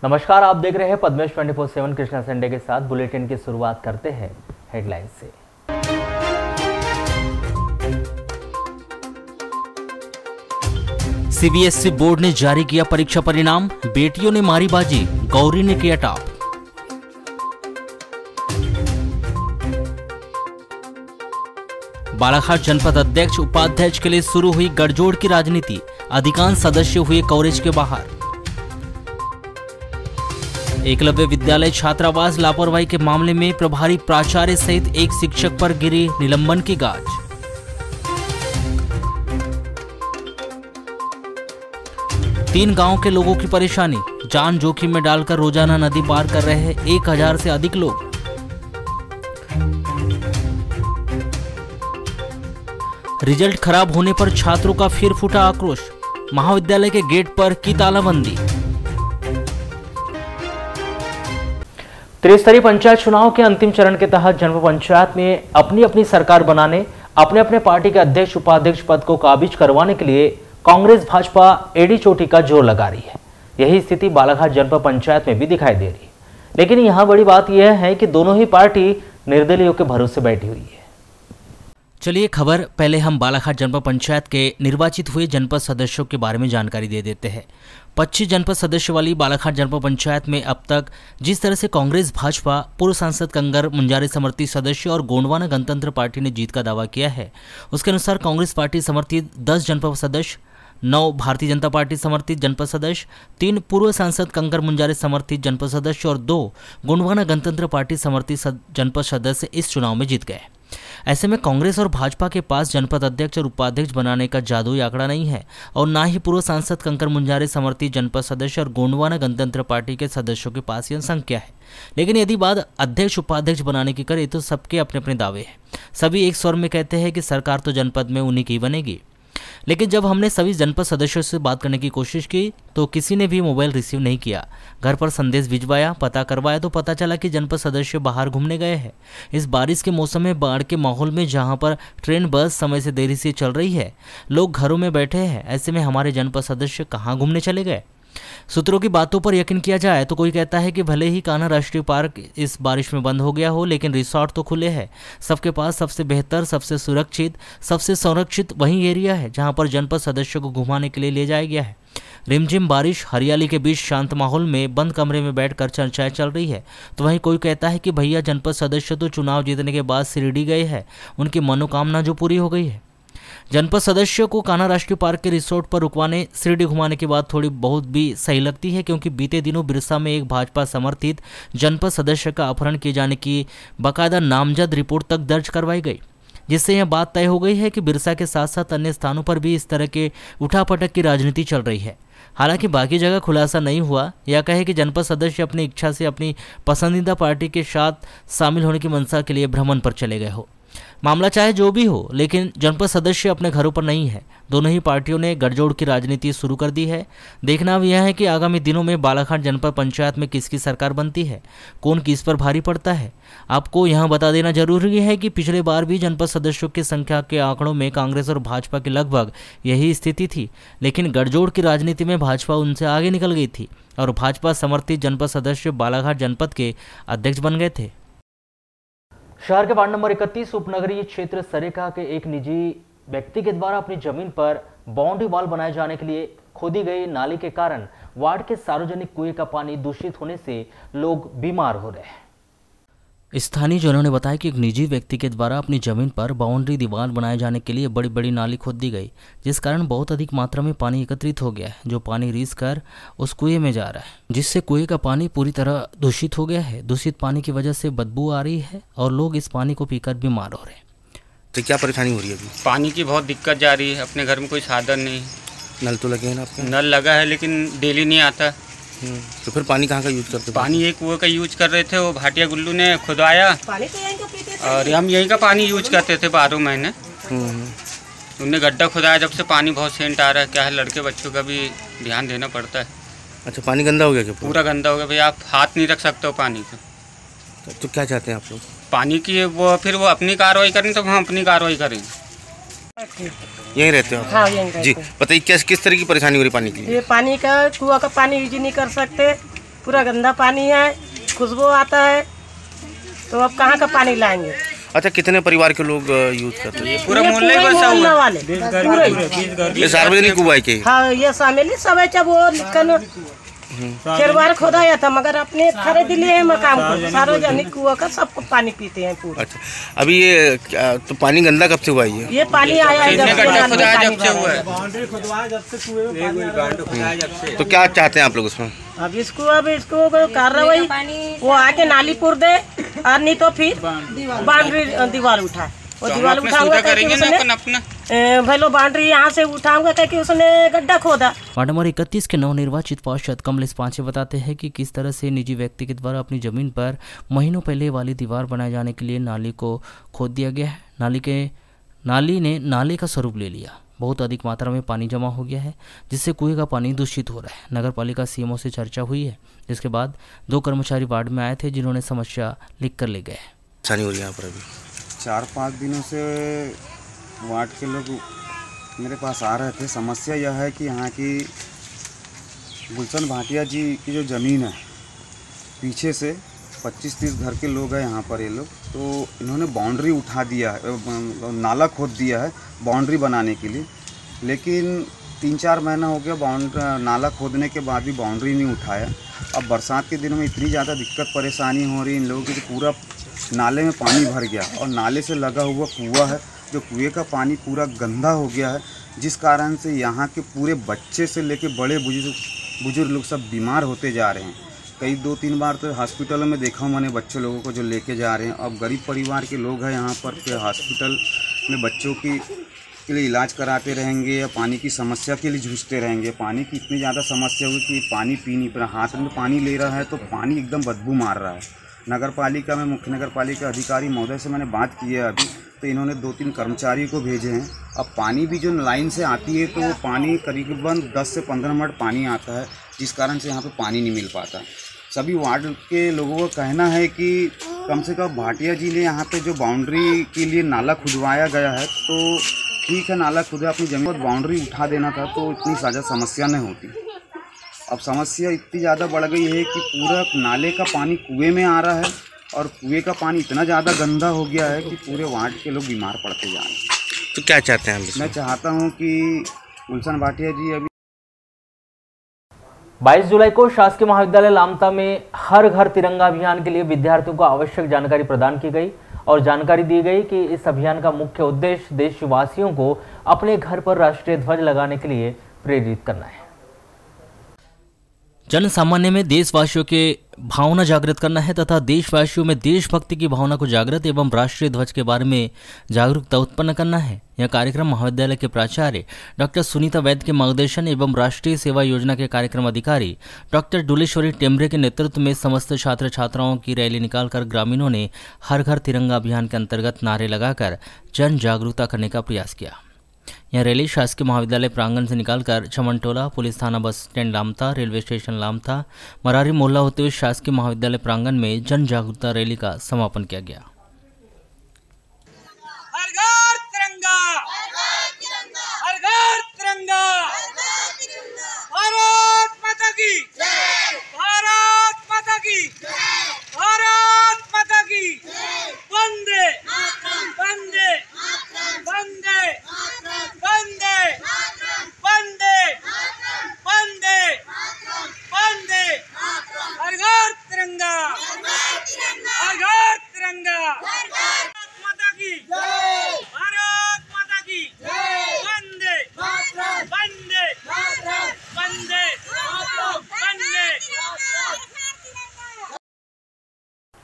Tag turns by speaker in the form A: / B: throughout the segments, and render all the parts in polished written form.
A: नमस्कार, आप देख रहे हैं पद्मेश 24/7 कृष्णा संडे के साथ। बुलेटिन की शुरुआत करते हैं हेडलाइन से।
B: सीबीएसई बोर्ड ने जारी किया परीक्षा परिणाम, बेटियों ने मारी बाजी, गौरी ने किया टॉप। बालाघाट जनपद अध्यक्ष उपाध्यक्ष के लिए शुरू हुई गठजोड़ की राजनीति, अधिकांश सदस्य हुए कवरेज के बाहर। एकलव्य विद्यालय छात्रावास लापरवाही के मामले में प्रभारी प्राचार्य सहित एक शिक्षक पर गिरी निलंबन की गाज। तीन गांव के लोगों की परेशानी, जान जोखिम में डालकर रोजाना नदी पार कर रहे हैं 1000 से अधिक लोग। रिजल्ट खराब होने पर छात्रों का फिर फूटा आक्रोश, महाविद्यालय के गेट पर की तालाबंदी।
A: त्रिस्तरीय पंचायत चुनाव के अंतिम चरण के तहत जनपद पंचायत में अपनी अपनी सरकार बनाने, अपने अपने पार्टी के अध्यक्ष उपाध्यक्ष पद को काबिज करवाने के लिए कांग्रेस भाजपा एड़ी चोटी का जोर लगा रही है। यही स्थिति बालाघाट जनपद पंचायत में भी दिखाई दे रही है। लेकिन यहाँ बड़ी बात यह है कि दोनों ही पार्टी निर्दलीयों के भरोसे बैठी हुई है।
B: चलिए खबर पहले हम बालाघाट जनपद पंचायत के निर्वाचित हुए जनपद सदस्यों के बारे में जानकारी दे देते हैं। 25 जनपद सदस्य वाली बालाघाट जनपद पंचायत में अब तक जिस तरह से कांग्रेस भाजपा, पूर्व सांसद कंगर मुंजारे समर्थित सदस्य और गोंडवाना गणतंत्र पार्टी ने जीत का दावा किया है, उसके अनुसार कांग्रेस पार्टी समर्थित 10 जनपद सदस्य, 9 भारतीय जनता पार्टी समर्थित जनपद सदस्य, 3 पूर्व सांसद कंगर मुंजारे समर्थित जनपद सदस्य और 2 गोंडवाना गणतंत्र पार्टी समर्थित जनपद सदस्य इस चुनाव में जीत गए। ऐसे में कांग्रेस और भाजपा के पास जनपद अध्यक्ष और उपाध्यक्ष बनाने का जादुई आंकड़ा नहीं है और ना ही पूर्व सांसद कंकर मुंजारे समर्थित जनपद सदस्य और गोंडवाना गणतंत्र पार्टी के सदस्यों के पास यह संख्या है। लेकिन यदि बात अध्यक्ष उपाध्यक्ष बनाने की करें तो सबके अपने अपने दावे हैं। सभी एक स्वर में कहते हैं कि सरकार तो जनपद में उन्हीं की बनेगी। लेकिन जब हमने सभी जनपद सदस्यों से बात करने की कोशिश की तो किसी ने भी मोबाइल रिसीव नहीं किया। घर पर संदेश भिजवाया, पता करवाया तो पता चला कि जनपद सदस्य बाहर घूमने गए हैं। इस बारिश के मौसम में बाढ़ के माहौल में जहां पर ट्रेन बस समय से देरी से चल रही है, लोग घरों में बैठे हैं। ऐसे में हमारे जनपद सदस्य कहाँ घूमने चले गए? सूत्रों की बातों पर यकीन किया जाए तो कोई कहता है कि भले ही कान्हा राष्ट्रीय पार्क इस बारिश में बंद हो गया हो, लेकिन रिसोर्ट तो खुले हैं। सबके पास सबसे बेहतर, सबसे सुरक्षित, सबसे संरक्षित वही एरिया है जहां पर जनपद सदस्यों को घुमाने के लिए ले जाया गया है। रिमझिम बारिश, हरियाली के बीच शांत माहौल में बंद कमरे में बैठकर चर्चाएं चल रही है। तो वहीं कोई कहता है कि भैया जनपद सदस्य तो चुनाव जीतने के बाद शिरडी गए हैं, उनकी मनोकामना जो पूरी हो गई है। जनपद सदस्यों को कान्हा राष्ट्रीय पार्क के रिसोर्ट पर रुकवाने, शिरडी घुमाने की बात थोड़ी बहुत भी सही लगती है, क्योंकि बीते दिनों बिरसा में एक भाजपा समर्थित जनपद सदस्य का अपहरण किए जाने की बाकायदा नामजद रिपोर्ट तक दर्ज करवाई गई, जिससे यह बात तय हो गई है कि बिरसा के साथ साथ अन्य स्थानों पर भी इस तरह के उठापटक की राजनीति चल रही है। हालांकि बाकी जगह खुलासा नहीं हुआ, या कहे कि जनपद सदस्य अपनी इच्छा से अपनी पसंदीदा पार्टी के साथ शामिल होने की मंशा के लिए भ्रमण पर चले गए हो। मामला चाहे जो भी हो, लेकिन जनपद सदस्य अपने घरों पर नहीं है। दोनों ही पार्टियों ने गठजोड़ की राजनीति शुरू कर दी है। देखना अब यह है कि आगामी दिनों में बालाघाट जनपद पंचायत में किसकी सरकार बनती है, कौन किस पर भारी पड़ता है। आपको यहां बता देना जरूरी है कि पिछले बार भी जनपद सदस्यों की संख्या के आंकड़ों में कांग्रेस और भाजपा की लगभग यही स्थिति थी, लेकिन गठजोड़ की राजनीति में भाजपा उनसे आगे निकल गई थी और भाजपा समर्थित जनपद सदस्य बालाघाट जनपद के अध्यक्ष बन गए थे।
A: शहर के वार्ड नंबर 31 उपनगरीय क्षेत्र सरेका के एक निजी व्यक्ति के द्वारा अपनी जमीन पर बाउंड्री वॉल बनाए जाने के लिए खोदी गई नाली के कारण वार्ड के सार्वजनिक कुएं का पानी दूषित होने से लोग बीमार हो रहे हैं।
B: स्थानीय जनों ने बताया कि एक निजी व्यक्ति के द्वारा अपनी जमीन पर बाउंड्री दीवार बनाए जाने के लिए बड़ी बड़ी नाली खोद दी गई, जिस कारण बहुत अधिक मात्रा में पानी एकत्रित हो गया है, जो पानी रिस कर उस कुएं में जा रहा है, जिससे कुएं का पानी पूरी तरह दूषित हो गया है। दूषित पानी की वजह से बदबू आ रही है और लोग इस पानी को पीकर बीमार हो रहे हैं।
C: तो क्या परेशानी हो रही है अभी?
D: पानी की बहुत दिक्कत जा रही है। अपने घर में कोई साधन नहीं।
C: नल तो लगे हैं ना आपके?
D: नल लगा है लेकिन डेली नहीं आता।
C: तो फिर पानी कहाँ का यूज करते?
D: पानी एक कुएं का यूज कर रहे थे, वो भाटिया गुल्लू ने खुदवाया और हम यहीं का पानी यूज करते थे 12 महीने। उनने गड्ढा खुदाया, जब से पानी बहुत सेंट आ रहा है। क्या है, लड़के बच्चों का भी ध्यान देना पड़ता है।
C: अच्छा, पानी गंदा हो गया क्या?
D: पूरा गंदा हो गया भैया, आप हाथ नहीं रख सकते हो पानी को।
C: तो क्या चाहते हैं आप लोग?
D: पानी की वो फिर वो अपनी कार्रवाई करें तो हम अपनी कार्रवाई करेंगे।
C: यहीं रहते हो?
E: हाँ, यहीं रहते
C: जी, बताइए किस तरह की परेशानी हो रही पानी की?
E: ये पानी का कुआं का पानी यूज नहीं कर सकते, पूरा गंदा पानी है, खुशबू आता है, तो अब कहाँ का पानी लाएंगे।
C: अच्छा, कितने परिवार के लोग यूज करते हैं?
D: पूरा मोहल्ला ही बसा हुआ
E: वाले
C: ये सार्वजनिक कुआं के?
E: हाँ, ये शामिल सब है। वो लिखन बार खोदाया था, मगर अपने खरीद लिए है मकान को, सार्वजनिक कुआं का सबको पानी पीते हैं पूरा।
C: अच्छा, अभी ये तो पानी गंदा कब से हुआ है?
E: ये पानी आया है जब से
C: तो क्या चाहते हैं आप लोग उसमें?
E: अब इसको कार्रवाई वो आके नालीपुर दे, और नहीं तो फिर बाउंड्री दीवार उठाए। वो दीवार उठाऊंगा भाई लो, बाउंड्री यहाँ से उठाऊंगा कि उसने गड्ढा खोदा।
B: वार्ड नंबर 31 के नवनिर्वाचित पार्षद कमलेश पांचे बताते हैं कि किस तरह से निजी व्यक्ति के द्वारा अपनी जमीन पर महीनों पहले वाली दीवार बनाए जाने के लिए नाली को खोद दिया गया है। नाली ने नाले का स्वरूप ले लिया। बहुत अधिक मात्रा में पानी जमा हो गया है, जिससे कुएं का पानी दूषित हो रहा है। नगर पालिका सीएमओ से चर्चा हुई है, जिसके बाद 2 कर्मचारी वार्ड में आए थे, जिन्होंने समस्या लिख कर ले गए।
C: हो रही है यहाँ पर अभी
F: 4-5 दिनों से वार्ड के लोग मेरे पास आ रहे थे। समस्या यह है कि यहाँ की गुलशन भाटिया जी की जो ज़मीन है, पीछे से 25-30 घर के लोग हैं यहाँ पर। ये लोग तो इन्होंने बाउंड्री उठा दिया है, नाला खोद दिया है बाउंड्री बनाने के लिए, लेकिन 3-4 महीना हो गया नाला खोदने के बाद भी बाउंड्री नहीं उठाया। अब बरसात के दिनों में इतनी ज़्यादा दिक्कत परेशानी हो रही है इन लोगों की, पूरा नाले में पानी भर गया और नाले से लगा हुआ कुआं है, जो कुएं का पानी पूरा गंदा हो गया है, जिस कारण से यहाँ के पूरे बच्चे से लेके बड़े बुजुर्ग लोग सब बीमार होते जा रहे हैं। कई 2-3 बार तो हॉस्पिटलों में देखा हूँ मैंने बच्चे लोगों को जो लेके जा रहे हैं। अब गरीब परिवार के लोग हैं यहाँ पर, फिर हॉस्पिटल में बच्चों के लिए इलाज कराते रहेंगे या पानी की समस्या के लिए जूझते रहेंगे। पानी की इतनी ज़्यादा समस्या हुई कि पानी पी नहीं पा, हाथ में पानी ले रहा है तो पानी एकदम बदबू मार रहा है। नगर पालिका में मुख्य नगर पालिका अधिकारी महोदय से मैंने बात की है अभी, तो इन्होंने 2-3 कर्मचारी को भेजे हैं। अब पानी भी जो लाइन से आती है तो वो पानी करीबन 10 से 15 मिनट पानी आता है, जिस कारण से यहाँ पे पानी नहीं मिल पाता। सभी वार्ड के लोगों का कहना है कि कम से कम भाटिया जी ने यहाँ पे जो बाउंड्री के लिए नाला खुदवाया गया है, तो ठीक है नाला खुदा, अपनी जमीन पर बाउंड्री उठा देना था तो इतनी ज़्यादा समस्या नहीं होती। अब समस्या इतनी ज़्यादा बढ़ गई है कि पूरा नाले का पानी कुएं में आ रहा है और कुएं का पानी इतना ज़्यादा गंदा हो गया है कि पूरे वार्ड के लोग बीमार पड़ते जा रहे हैं।
C: तो क्या चाहते हैं हम?
F: मैं चाहता हूं कि गुलशन भाटिया जी अभी
A: 22 जुलाई को शासकीय महाविद्यालय लामता में हर घर तिरंगा अभियान के लिए विद्यार्थियों को आवश्यक जानकारी प्रदान की गई और जानकारी दी गई कि इस अभियान का मुख्य उद्देश्य देशवासियों को अपने घर पर राष्ट्रीय ध्वज लगाने के लिए प्रेरित करना है।
B: जन सामान्य में देशवासियों के भावना जागृत करना है तथा देशवासियों में देशभक्ति की भावना को जागृत एवं राष्ट्रीय ध्वज के बारे में जागरूकता उत्पन्न करना है। यह कार्यक्रम महाविद्यालय के प्राचार्य डॉक्टर सुनीता वैद्य के मार्गदर्शन एवं राष्ट्रीय सेवा योजना के कार्यक्रम अधिकारी डॉक्टर डुलेश्वरी टेम्बरे के नेतृत्व में समस्त छात्र छात्राओं की रैली निकालकर ग्रामीणों ने हर घर तिरंगा अभियान के अंतर्गत नारे लगाकर जन जागरूकता करने का प्रयास किया। यह रैली शासकीय महाविद्यालय प्रांगण से निकालकर चमनटोला, पुलिस थाना, bus stand Lamta, railway station Lamta, Merari मोहल्ला होते हुए शासकीय महाविद्यालय प्रांगण में जन जागरूकता रैली का समापन किया गया।
G: हर घर तिरंगा, हर घर तिरंगा, भारत माता की जय, भारत माता की जय, भारत माता की वंदे वंदे वंदे वंदे वंदे वंदे वंदे, हर घर तिरंगा, हर घर तिरंगा, भारत माता की जय, भारत माता की जय, वंदे वंदे वंदे वंदे।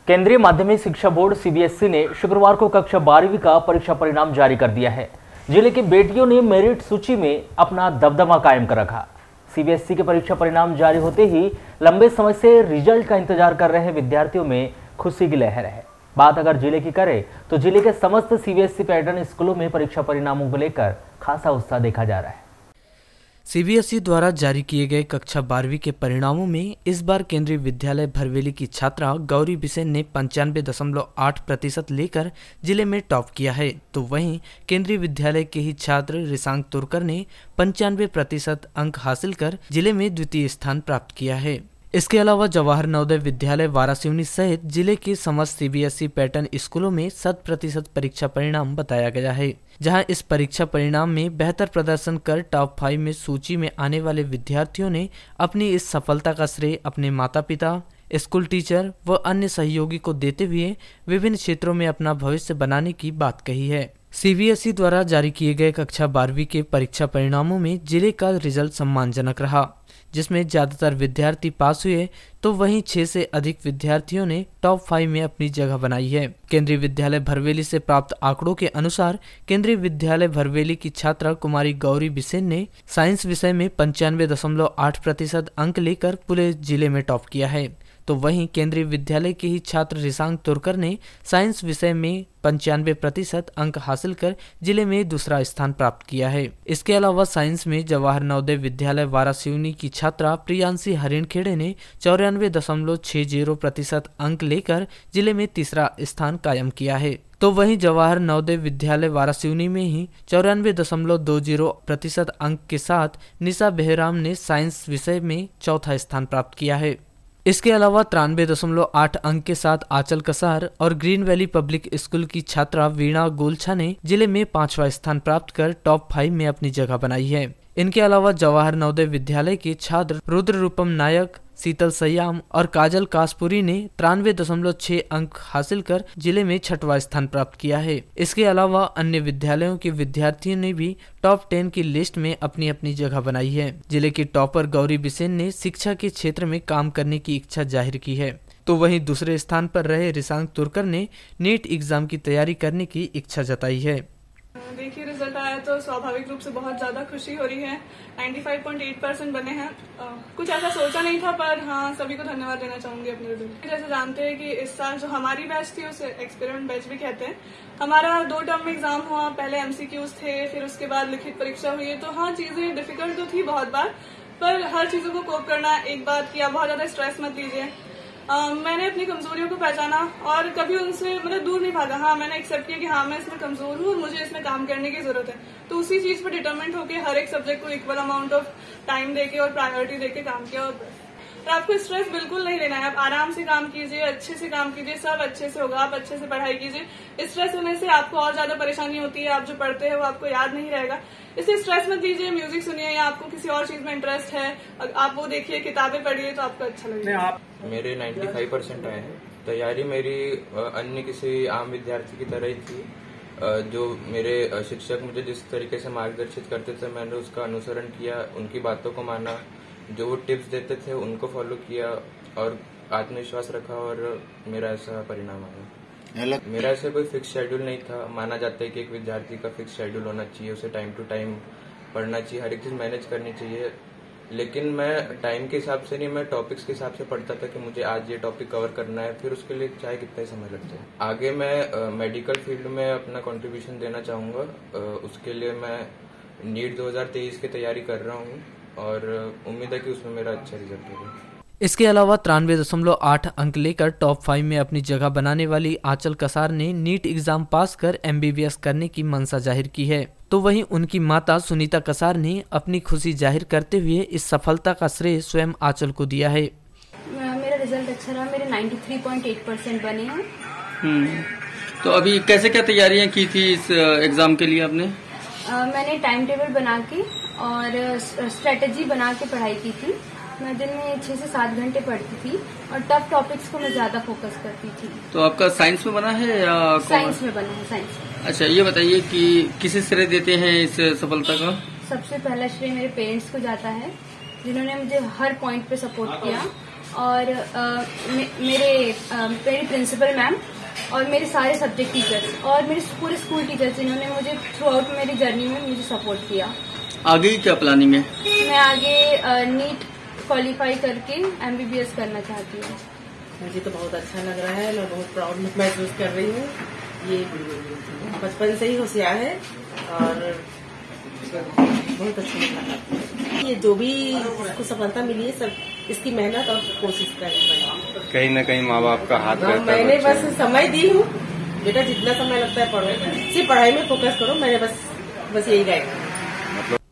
A: केंद्रीय माध्यमिक शिक्षा बोर्ड सीबीएसई ने शुक्रवार को कक्षा 12वीं का परीक्षा परिणाम जारी कर दिया है। जिले की बेटियों ने मेरिट सूची में अपना दबदबा कायम कर रखा। सीबीएसई के परीक्षा परिणाम जारी होते ही लंबे समय से रिजल्ट का इंतजार कर रहे विद्यार्थियों में खुशी की लहर है। बात अगर जिले की करें तो जिले के समस्त सीबीएसई पैटर्न स्कूलों में परीक्षा परिणामों को लेकर खासा उत्साह देखा जा रहा है।
H: सीबीएसई द्वारा जारी किए गए कक्षा 12वीं के परिणामों में इस बार केंद्रीय विद्यालय भरवेली की छात्रा गौरी बिसेन ने 95.8% लेकर जिले में टॉप किया है, तो वहीं केंद्रीय विद्यालय के ही छात्र रिसांग तुर्कर ने 95% अंक हासिल कर जिले में द्वितीय स्थान प्राप्त किया है। इसके अलावा जवाहर नवोदय विद्यालय वारासिवनी सहित जिले के समस्त सीबीएसई पैटर्न स्कूलों में 100% परीक्षा परिणाम बताया गया है, जहां इस परीक्षा परिणाम में बेहतर प्रदर्शन कर टॉप 5 में सूची में आने वाले विद्यार्थियों ने अपनी इस सफलता का श्रेय अपने माता पिता, स्कूल टीचर व अन्य सहयोगी को देते हुए विभिन्न क्षेत्रों में अपना भविष्य बनाने की बात कही है। सीबीएसई द्वारा जारी किए गए कक्षा 12वीं के परीक्षा परिणामों में जिले का रिजल्ट सम्मानजनक रहा, जिसमें ज्यादातर विद्यार्थी पास हुए तो वहीं 6 से अधिक विद्यार्थियों ने टॉप 5 में अपनी जगह बनाई है। केंद्रीय विद्यालय भरवेली से प्राप्त आंकड़ों के अनुसार केंद्रीय विद्यालय भरवेली की छात्रा कुमारी गौरी बिसेन ने साइंस विषय में 95.8% अंक लेकर पूरे जिले में टॉप किया है, तो वहीं केंद्रीय विद्यालय के ही छात्र रिशांग तुर्कर ने साइंस विषय में 95% अंक हासिल कर जिले में दूसरा स्थान प्राप्त किया है। इसके अलावा साइंस में जवाहर नवोदय विद्यालय वारासिवनी की छात्रा प्रियांशी हरिणखेड़े ने 94.60% अंक लेकर जिले में तीसरा स्थान कायम किया है, तो वहीं जवाहर नवोदय विद्यालय वारासिवनी में ही 94.20% अंक के साथ निशा बेहराम ने साइंस विषय में चौथा स्थान प्राप्त किया है। इसके अलावा 93.8 अंक के साथ आंचल कसार और ग्रीन वैली पब्लिक स्कूल की छात्रा वीणा गोलछा ने जिले में 5वां स्थान प्राप्त कर टॉप 5 में अपनी जगह बनाई है। इनके अलावा जवाहर नवोदय विद्यालय के छात्र रुद्र रूपम नायक, शीतल सयाम और काजल कासपुरी ने 93.6 अंक हासिल कर जिले में 6वां स्थान प्राप्त किया है। इसके अलावा अन्य विद्यालयों के विद्यार्थियों ने भी टॉप 10 की लिस्ट में अपनी अपनी जगह बनाई है। जिले की टॉपर गौरी बिसेन ने शिक्षा के क्षेत्र में काम करने की इच्छा जाहिर की है, तो वहीं दूसरे स्थान पर रहे रिशांग तुर्कर ने नीट एग्जाम की तैयारी करने की इच्छा जताई है।
I: देखिए, रिजल्ट आया तो स्वाभाविक रूप से बहुत ज्यादा खुशी हो रही है। 95.8% बने हैं। कुछ ऐसा सोचा नहीं था, पर हाँ, सभी को धन्यवाद देना चाहूंगी अपने रिजल्ट। जैसे जानते हैं कि इस साल जो हमारी बैच थी उसे एक्सपेरिमेंट बैच भी कहते हैं। हमारा 2 टर्म में एग्जाम हुआ, पहले MCQs थे, फिर उसके बाद लिखित परीक्षा हुई। तो हाँ, चीजें डिफिकल्ट तो थी बहुत बार, पर हर चीजों को कोप करना एक बात किया, बहुत ज्यादा स्ट्रेस मत लीजिए। मैंने अपनी कमजोरियों को पहचाना और कभी उनसे दूर नहीं भागा। हाँ, मैंने एक्सेप्ट किया कि हाँ, मैं इसमें कमजोर हूँ और मुझे इसमें काम करने की जरूरत है। तो उसी चीज पर डिटरमेंट होकर हर एक सब्जेक्ट को इक्वल अमाउंट ऑफ टाइम देके और प्रायोरिटी देके काम किया। और आपको स्ट्रेस बिल्कुल नहीं लेना है, आप आराम से काम कीजिए, अच्छे से काम कीजिए, सब अच्छे से होगा। आप अच्छे से पढ़ाई कीजिए। स्ट्रेस होने से आपको और ज्यादा परेशानी होती है, आप जो पढ़ते हैं वो आपको याद नहीं रहेगा, इसलिए स्ट्रेस मत लीजिए। म्यूजिक सुनिए या आपको किसी और चीज में इंटरेस्ट है, आप वो देखिए, किताबें पढ़िए तो आपको अच्छा लगेगा।
J: मेरे 95% आए हैं। तैयारी मेरी अन्य किसी आम विद्यार्थी की तरह ही थी। जो मेरे शिक्षक मुझे जिस तरीके से मार्गदर्शित करते थे, मैंने उसका अनुसरण किया, उनकी बातों को माना, जो वो टिप्स देते थे उनको फॉलो किया और आत्मविश्वास रखा और मेरा ऐसा परिणाम आया। मेरा ऐसा कोई फिक्स शेड्यूल नहीं था। माना जाता है कि एक विद्यार्थी का फिक्स शेड्यूल होना चाहिए, उसे टाइम टू टाइम पढ़ना चाहिए, हर एक चीज मैनेज करनी चाहिए। लेकिन मैं टाइम के हिसाब से नहीं, मैं टॉपिक्स के हिसाब से पढ़ता था कि मुझे आज ये टॉपिक कवर करना है, फिर उसके लिए चाहे कितना ही समय लग जाए। आगे मैं मेडिकल फील्ड में अपना कंट्रीब्यूशन देना चाहूँगा। उसके लिए मैं नीट 2023 की तैयारी कर रहा हूँ और उम्मीद है कि उसमें मेरा अच्छा रिजल्ट होगा।
H: इसके अलावा 93.8 अंक लेकर टॉप 5 में अपनी जगह बनाने वाली आंचल कसार ने नीट एग्जाम पास कर MBBS करने की मंशा जाहिर की है, तो वहीं उनकी माता सुनीता कसार ने अपनी खुशी जाहिर करते हुए इस सफलता का श्रेय स्वयं आंचल को दिया है।
K: मेरा रिजल्ट अच्छा रहा, मेरे 93.8% बने हैं।
L: तो अभी कैसे क्या तैयारियां की थी इस एग्जाम के लिए आपने?
K: मैंने टाइम टेबल बना के और स्ट्रेटेजी बना के पढ़ाई की थी। मैं दिन में 6 से 7 घंटे पढ़ती थी और टफ टॉपिक्स को मैं ज्यादा फोकस करती थी।
L: तो आपका साइंस में बना है या
K: साइंस में बना है? साइंस।
L: अच्छा, ये बताइए कि किसे श्रेय देते हैं इस सफलता का?
K: सबसे पहला श्रेय मेरे पेरेंट्स को जाता है, जिन्होंने मुझे हर पॉइंट पे सपोर्ट किया, और मेरी प्रिंसिपल मैम और मेरे सारे सब्जेक्ट टीचर्स और मेरे पूरे स्कूल टीचर्स, जिन्होंने मुझे थ्रू आउट मेरी जर्नी में मुझे सपोर्ट किया।
L: आगे क्या प्लानिंग है?
K: मैं आगे नीट क्वालिफाई करके MBBS करना चाहती हूँ।
E: मुझे तो बहुत अच्छा लग रहा है, मैं बहुत प्राउड महसूस कर रही हूँ। ये बचपन से ही होशियार है और बहुत अच्छा लगा। ये जो भी इसको सफलता मिली है, सब इसकी मेहनत और कोशिश करनी।
F: कहीं न कहीं माँ बाप का हाथ रहता है।
E: मैंने बस समय दी हूँ, बेटा जितना समय लगता है पढ़ो, सिर्फ पढ़ाई में फोकस करो, मैंने बस यही गाइड।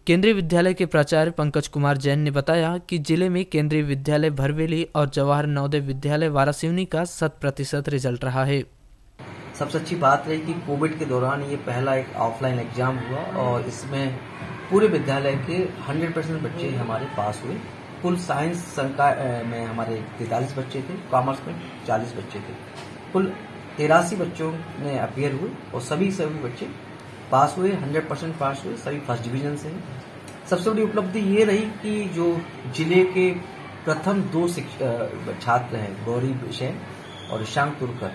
H: केंद्रीय विद्यालय के प्राचार्य पंकज कुमार जैन ने बताया कि जिले में केंद्रीय विद्यालय भरवेली और जवाहर नवोदय विद्यालय वारासिवनी का 100% रिजल्ट रहा है।
M: सबसे अच्छी बात रही कि कोविड के दौरान ये पहला एक ऑफलाइन एग्जाम हुआ और इसमें पूरे विद्यालय के 100% बच्चे हमारे पास हुए। कुल साइंस संकाय में हमारे 43 बच्चे थे, कॉमर्स में 40 बच्चे थे, कुल 83 बच्चों ने अपीयर हुए और सभी बच्चे पास हुए, 100% पास हुए, सभी फर्स्ट डिवीजन से हैं। सबसे बड़ी उपलब्धि ये रही कि जो जिले के प्रथम 2 छात्र हैं, गौरी विषय और ईशांक तुर्कर,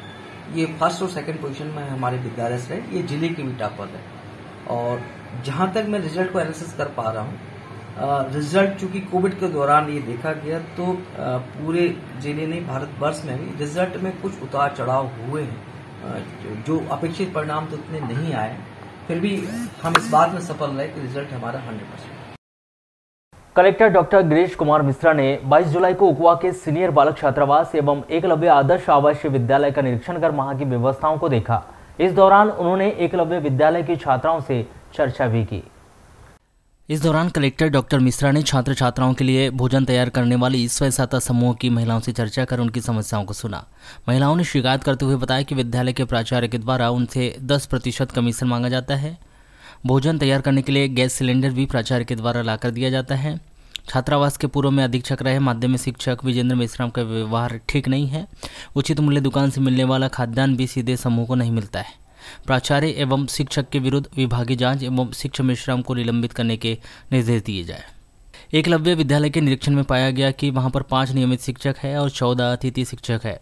M: ये फर्स्ट और सेकंड पोजीशन में हमारे विद्यालय से रहे। ये जिले के भी टॉपर है और जहां तक मैं रिजल्ट को एनालिसिस कर पा रहा हूं, रिजल्ट चूंकि कोविड के दौरान ये देखा गया तो पूरे जिले ने भारतवर्ष में भी रिजल्ट में कुछ उतार चढ़ाव हुए हैं। जो अपेक्षित परिणाम तो उतने नहीं आए, फिर भी हम इस बात में सफल रहे कि रिजल्ट हमारा 100%।
A: कलेक्टर डॉक्टर गिरीश कुमार मिश्रा ने 22 जुलाई को उकवा के सीनियर बालक छात्रावास एवं एकलव्य आदर्श आवासीय विद्यालय का निरीक्षण कर वहां की व्यवस्थाओं को देखा। इस दौरान उन्होंने एकलव्य विद्यालय की छात्राओं से चर्चा भी की।
B: इस दौरान कलेक्टर डॉक्टर मिश्रा ने छात्र छात्राओं के लिए भोजन तैयार करने वाली स्वयं सहायता समूह की महिलाओं से चर्चा कर उनकी समस्याओं को सुना। महिलाओं ने शिकायत करते हुए बताया कि विद्यालय के प्राचार्य के द्वारा उनसे 10% कमीशन मांगा जाता है। भोजन तैयार करने के लिए गैस सिलेंडर भी प्राचार्य के द्वारा लाकर दिया जाता है। छात्रावास के पूर्व में अधीक्षक रहे माध्यमिक शिक्षक विजेंद्र मेश्राम का व्यवहार ठीक नहीं है। उचित मूल्य दुकान से मिलने वाला खाद्यान्न भी सीधे समूह को नहीं मिलता है। प्राचार्य एवं शिक्षक के विरुद्ध विभागीय जांच एवं शिक्षक मेश्राम को निलंबित करने के निर्देश दिए जाए। एकलव्य विद्यालय के निरीक्षण में पाया गया कि वहां पर 5 नियमित शिक्षक है और 14 अतिथि शिक्षक है।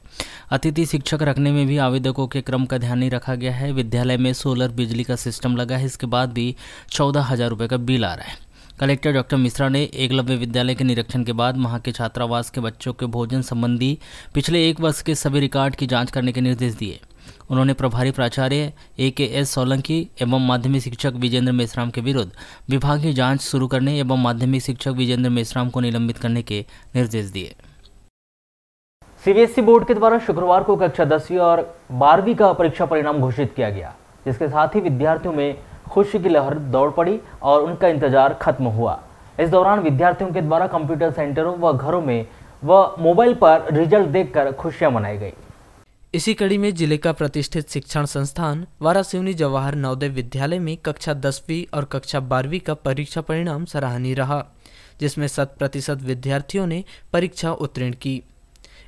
B: अतिथि शिक्षक रखने में भी आवेदकों के क्रम का ध्यान नहीं रखा गया है। विद्यालय में सोलर बिजली का सिस्टम लगा है, इसके बाद भी 14,000 रुपये का बिल आ रहा है। कलेक्टर डॉक्टर मिश्रा ने एकलव्य विद्यालय के निरीक्षण के बाद वहां के छात्रावास के बच्चों के भोजन संबंधी पिछले 1 वर्ष के सभी रिकॉर्ड की जांच करने के निर्देश दिए। उन्होंने प्रभारी प्राचार्य AKS सोलंकी एवं माध्यमिक शिक्षक विजेंद्र मेश्राम के विरुद्ध विभागीय जांच शुरू करने एवं माध्यमिक शिक्षक विजेंद्र मेश्राम को निलंबित करने के निर्देश दिए।
A: CBSE बोर्ड के द्वारा शुक्रवार को कक्षा 10वीं और 12वीं का परीक्षा परिणाम घोषित किया गया, जिसके साथ ही विद्यार्थियों में खुशी की लहर दौड़ पड़ी और उनका इंतजार खत्म हुआ। इस दौरान विद्यार्थियों के द्वारा कंप्यूटर सेंटरों व घरों में व मोबाइल पर रिजल्ट देखकर खुशियां मनाई गई।
H: इसी कड़ी में जिले का प्रतिष्ठित शिक्षण संस्थान वारासिवनी जवाहर नवोदय विद्यालय में कक्षा 10वीं और कक्षा 12वीं का परीक्षा परिणाम सराहनीय रहा, जिसमें 100% विद्यार्थियों ने परीक्षा उत्तीर्ण की।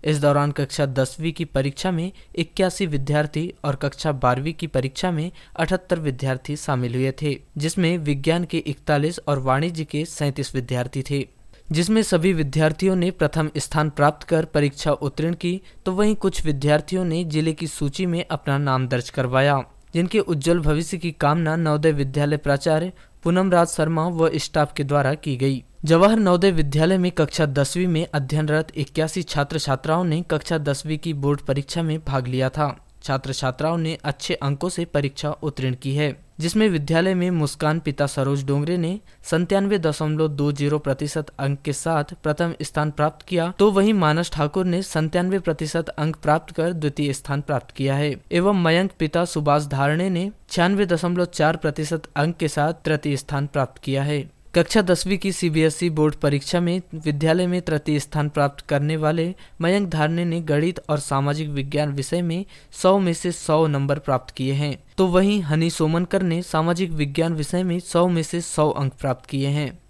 H: इस दौरान कक्षा 10वीं की परीक्षा में 81 विद्यार्थी और कक्षा 12वीं की परीक्षा में 78 विद्यार्थी शामिल हुए थे, जिसमें विज्ञान के 41 और वाणिज्य के 37 विद्यार्थी थे, जिसमें सभी विद्यार्थियों ने प्रथम स्थान प्राप्त कर परीक्षा उत्तीर्ण की, तो वहीं कुछ विद्यार्थियों ने जिले की सूची में अपना नाम दर्ज करवाया, जिनके उज्जवल भविष्य की कामना नवोदय विद्यालय प्राचार्य पूनम राज शर्मा व स्टाफ के द्वारा की गई। जवाहर नवोदय विद्यालय में कक्षा 10वीं में अध्ययनरत 81 छात्र छात्राओं ने कक्षा 10वीं की बोर्ड परीक्षा में भाग लिया था। छात्र छात्राओं ने अच्छे अंकों से परीक्षा उत्तीर्ण की है, जिसमें विद्यालय में मुस्कान पिता सरोज डोंगरे ने 97.20% अंक के साथ प्रथम स्थान प्राप्त किया, तो वहीं मानस ठाकुर ने 97% अंक प्राप्त कर द्वितीय स्थान प्राप्त किया है एवं मयंक पिता सुभाष धारणे ने 96.4% अंक के साथ तृतीय स्थान प्राप्त किया है। कक्षा 10वीं की CBSE बोर्ड परीक्षा में विद्यालय में तृतीय स्थान प्राप्त करने वाले मयंक धारणे ने गणित और सामाजिक विज्ञान विषय में 100 में से 100 नंबर प्राप्त किए हैं, तो वहीं हनी सोमनकर ने सामाजिक विज्ञान विषय में 100 में से 100 अंक प्राप्त किए हैं।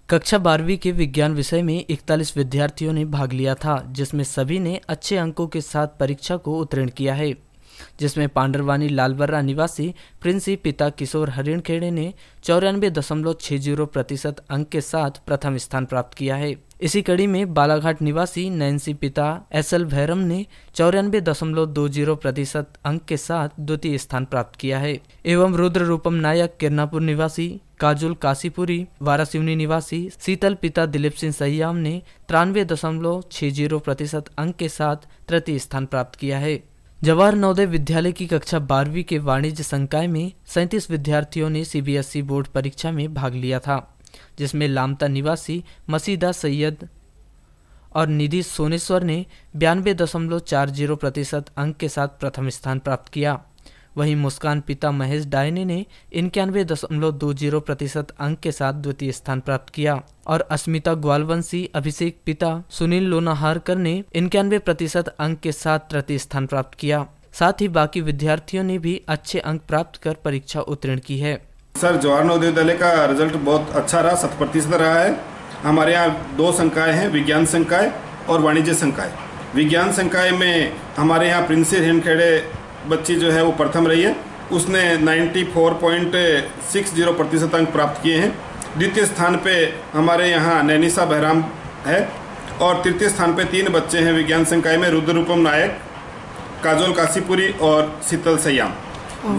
H: कक्षा 12वीं के विज्ञान विषय में 41 विद्यार्थियों ने भाग लिया था, जिसमें सभी ने अच्छे अंकों के साथ परीक्षा को उत्तीर्ण किया है, जिसमें पांडरवानी लालबर्रा निवासी प्रिंसी पिता किशोर हरिणखेड़े ने 94.60% अंक के साथ प्रथम स्थान प्राप्त किया है। इसी कड़ी में बालाघाट निवासी नैन्सी पिता SL भैरम ने 94.20% अंक के साथ द्वितीय स्थान प्राप्त किया है एवं रुद्र रूपम नायक किरनापुर निवासी काजुल काशीपुरी वारासिवनी निवासी शीतल पिता दिलीप सिंह सहियाम ने 93.60% अंक के साथ तृतीय स्थान प्राप्त किया है। जवाहर नवोदय विद्यालय की कक्षा 12वीं के वाणिज्य संकाय में 37 विद्यार्थियों ने CBSE बोर्ड परीक्षा में भाग लिया था, जिसमें लामता निवासी मसीदा सैयद और निधि सोनेश्वर ने 92.40% अंक के साथ प्रथम स्थान प्राप्त किया। वहीं मुस्कान पिता महेश डायने ने 91.20% अंक के साथ द्वितीय स्थान प्राप्त किया और अस्मिता ग्वालवंशी अभिषेक पिता सुनील लोनाहारकर ने 91% अंक के साथ तृतीय स्थान प्राप्त किया। साथ ही बाकी विद्यार्थियों ने भी अच्छे अंक प्राप्त कर परीक्षा उत्तीर्ण की है।
N: सर, जवाहर नवोदय विद्यालय का रिजल्ट बहुत अच्छा रहा, 100% रहा है। हमारे यहाँ 2 संकाय हैं, विज्ञान संकाय और वाणिज्य संकाय। विज्ञान संकाय में हमारे यहाँ प्रिंसी हेमखेड़े बच्ची जो है वो प्रथम रही है, उसने 94.60% अंक प्राप्त किए हैं। द्वितीय स्थान पे हमारे यहाँ नैनिसा बहराम है और तृतीय स्थान पे 3 बच्चे हैं विज्ञान संकाय में, रुद्ररूपम नायक, काजोल काशीपुरी और शीतल सयाम।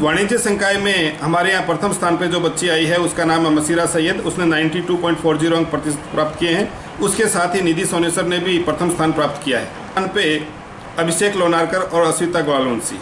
N: वाणिज्य संकाय में हमारे यहाँ प्रथम स्थान पे जो बच्ची आई है उसका नाम है मसीरा सैयद, उसने 92.40 अंक प्रतिशत प्राप्त किए हैं। उसके साथ ही निधि सोनेसर ने भी प्रथम स्थान प्राप्त किया है। स्थान पे अभिषेक लोनारकर और अस्मिता ग्वालवंशी।